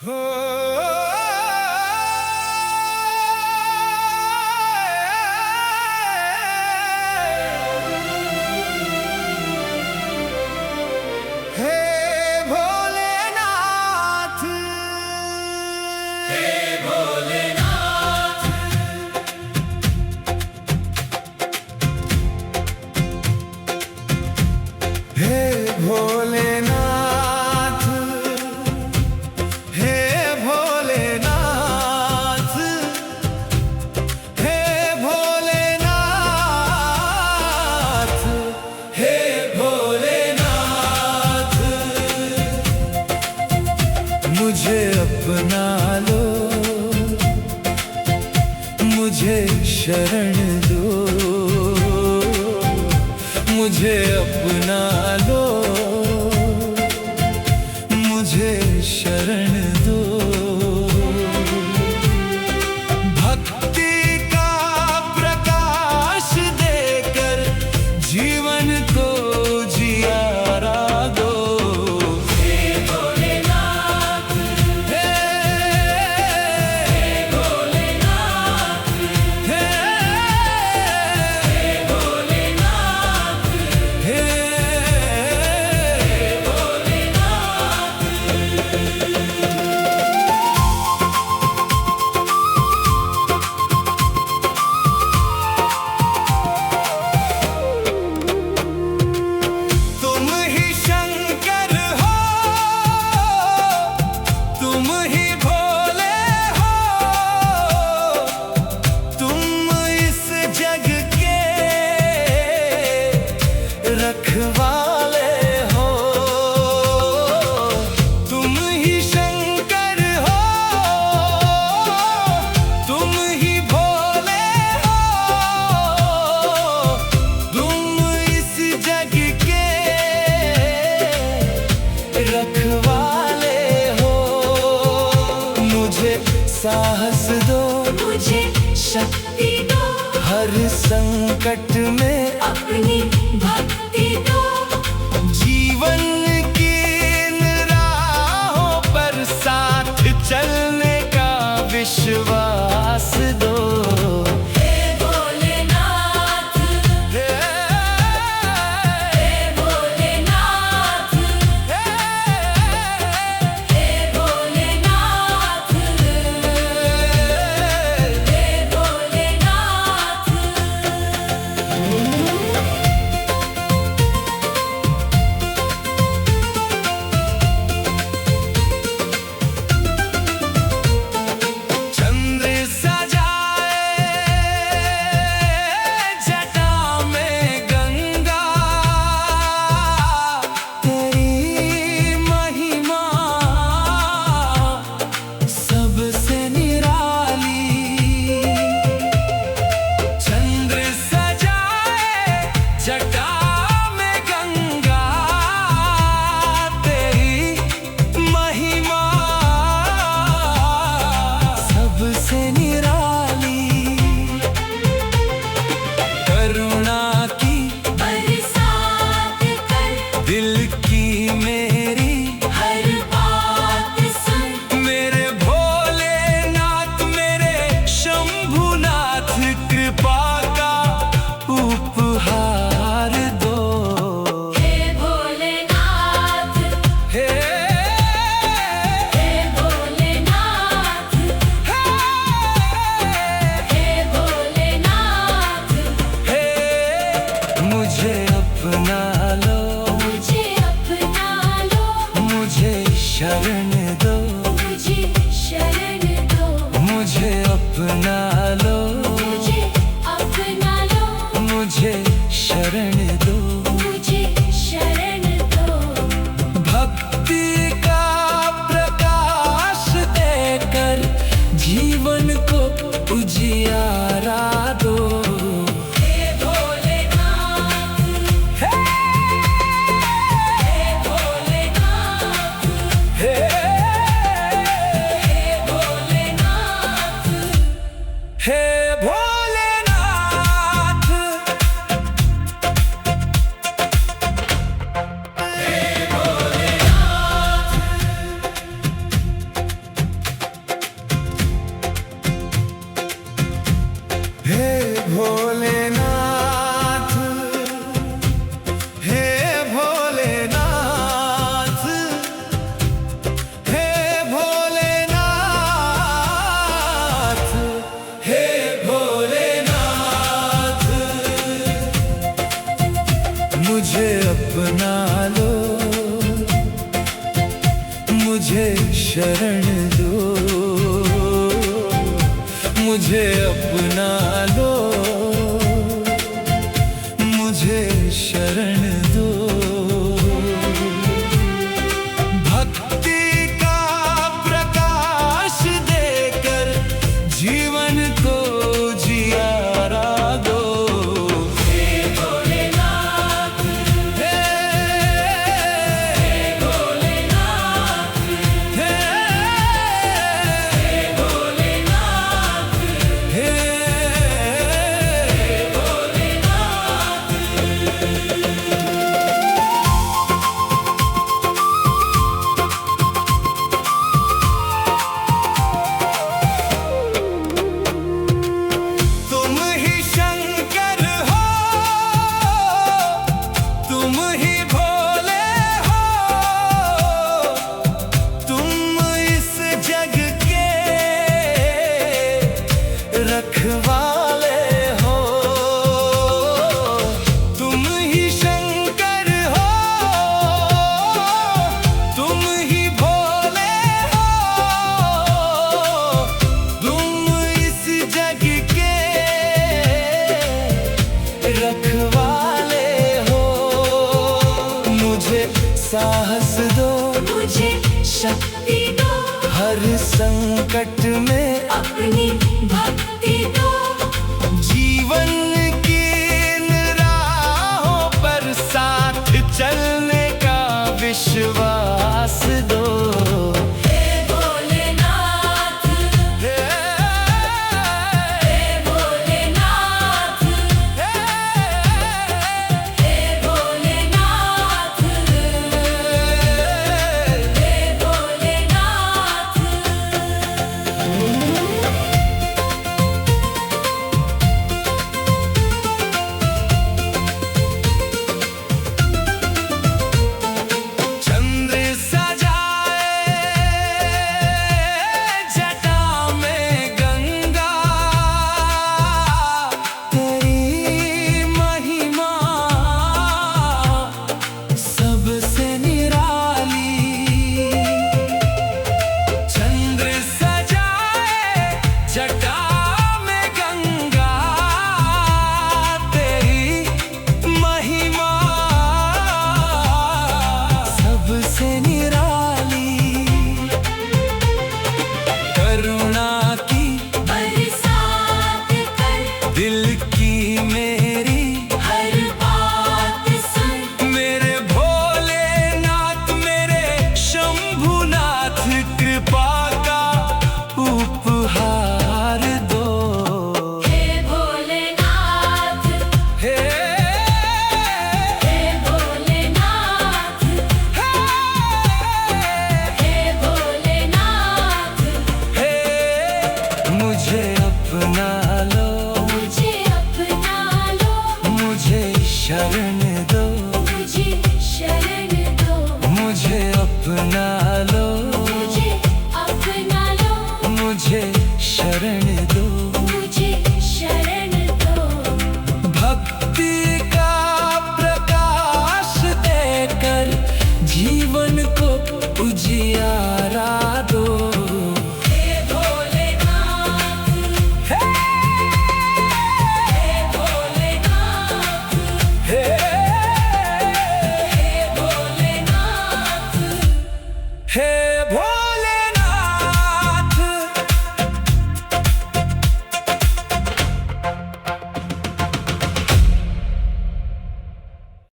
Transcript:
हो हे भोलेनाथ, हे भोलेनाथ, हे भोलेनाथ, हे भोलेनाथ, हे भोलेनाथ, हे भोलेनाथ, मुझे अपना लो, मुझे शरण दो, मुझे अपना लो, मुझे शरण दो। भक्ति का प्रकाश देकर जीवन को जियारा दो। हे भोलेनाथ, हे भोलेनाथ, हे भोलेनाथ, हे तुम ही शंकर हो, तुम ही भोले हो, तुम इस जग के रखवाले हो। तुम ही शंकर हो, तुम ही भोले हो, तुम इस जग के रखवाले हो। मुझे साहस दो, मुझे शक्ति दो, हर संकट में अपनी भक्ति दो। जीवन की इन राहों पर साथ चलने का विश्वास दो। हे भोलेनाथ, हे भोलेनाथ, हे भोलेनाथ, भोलेनाथ। चंद्र सजाए जटा में गंगा, तेरी महिमा सबसे निराली। चंद्र सजाए जटा में गंगा, तेरी महिमा सबसे निराली। करुणा की बरसात कर, दिल की मेरी हर बात सुन। मेरे भोलेनाथ, मेरे शंभुनाथ, कृपा का उपहार दो। हे भोलेनाथ, हे भोलेनाथ, हे भोलेनाथ। हे मुझे अपना लो, मुझे अपना लो, मुझे शरण दो, मुझे शरण दो। मुझे अपना लो, मुझे अपना लो, मुझे शरण दो। मुझे शरण दो। भक्ति का प्रकाश देकर जीवन को उजियारा दो। हे भोलेनाथ, हे भोलेनाथ, हे भोलेनाथ। हे भोलेनाथ, मुझे अपना लो, मुझे शरण दो। भक्ति का प्रकाश देकर जीवन को जियारा दो। हे भोलेनाथ, हे भोलेनाथ, हे भोलेनाथ, हे तुम ही शंकर हो, तुम ही भोले हो, तुम इस जग के रखवाले हो। तुम ही शंकर हो, तुम ही भोले हो, तुम इस जग के रखवाले हो। मुझे साहस दो, मुझे शक्ति दो, हर संकट में अपनी भक्ति दो। जीवन की इन राहों पर साथ चलने का विश्वास दो। हे भोलेनाथ, हे भोलेनाथ, हे भोलेनाथ, हे भोलेनाथ। चंद्र सजाए जटा में गंगा, तेरी महिमा सबसे निराली। चंद्र सजाए जटा में गंगा, तेरी महिमा सबसे निराली। करुणा की बरसात कर, दिल की मेरी हर बात सुन। मेरे भोलेनाथ, मेरे शंभुनाथ, कृपा का उपहार दो। हे भोलेनाथ, हे भोलेनाथ, हे भोलेनाथ। हे मुझे अपना लो, मुझे अपना लो, मुझे शरण दो। मुझे शरण दो। मुझे अपना लो, मुझे अपना लो, मुझे शरण दो।